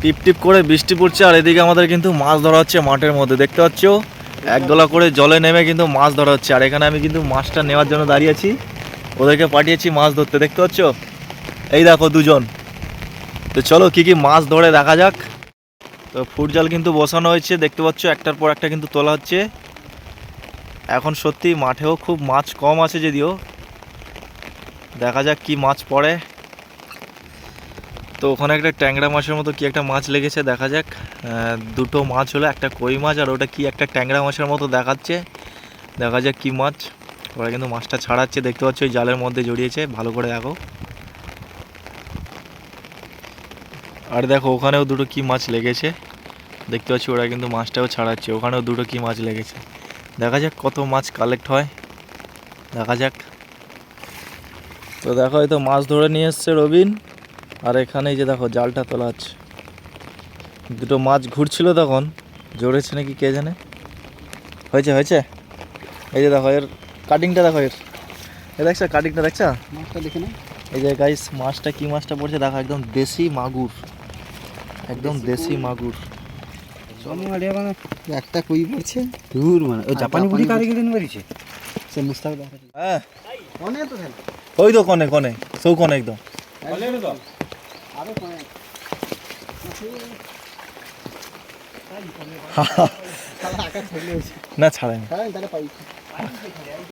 টিপ টিপ করে বৃষ্টি পড়ছে আর এদিকে আমাদের কিন্তু মাছ ধরা হচ্ছে মাঠের মধ্যে, দেখতে পাচ্ছ একদলা করে জলে নেমে কিন্তু মাছ ধরা হচ্ছে। আর এখানে আমি কিন্তু মাছটা নেওয়ার জন্য দাঁড়িয়ে আছি, ওদেরকে পাঠিয়েছি মাছ ধরতে, দেখতে পাচ্ছ এই দেখো দুজন। তো চলো কি কি মাছ ধরে দেখা যাক। তো ফুট জাল কিন্তু বসানো হয়েছে, দেখতে পাচ্ছ একটার পর একটা কিন্তু তোলা হচ্ছে। এখন সত্যি মাঠেও খুব মাছ কম আছে, যদিও দেখা যাক কি মাছ পড়ে। তো ওখানে একটা ট্যাংরা মাছের মতো কি একটা মাছ লেগেছে, দেখা যাক। দুটো মাছ হলো, একটা কই মাছ আর ওটা কি একটা ট্যাংরা মাছের মতো দেখাচ্ছে, দেখা যাক কি মাছ। ওরা কিন্তু মাছটা ছাড়াচ্ছে, দেখতে পাচ্ছ ওই জালের মধ্যে জড়িয়েছে, ভালো করে দেখো। আর দেখো ওখানেও দুটো কি মাছ লেগেছে, দেখতে পাচ্ছি ওরা কিন্তু মাছটাও ছাড়াচ্ছে, ওখানেও দুটো কি মাছ লেগেছে। দেখা যাক কত মাছ কালেক্ট হয়, দেখা যাক। তো দেখো এই তো মাছ ধরে নিয়ে এসছে রবিন, আর এখানে এই যে দেখো জালটা তোলা আছে। দুটো মাছ ঘুরছিল তখন, জড়েছে নাকি কে জানে। হয়েছে হয়েছে, এই যে দেখো এর কাটিংটা দেখো, এর দেখছো কাটিংটা, দেখছো মাছটা দেখে না। এই যে গাইস মাছটা কি মাছটা পড়ছে দেখো, একদম দেশি মাগুর, একদম দেশি মাগুর। একটা কই পড়ছে দূর মানে ও জাপানি বুড়ি কারিগরি নিয়ে বেরিয়েছে সে মুস্তাক দেখা। হ্যাঁ কোনে তো দেন ওই তো কোনে কোনে সৌ কোনে একদম কোনে তো আরো কোনে শালা আকা ছেড়ে হইছে না ছাড়েন। হ্যাঁ তাহলে পাই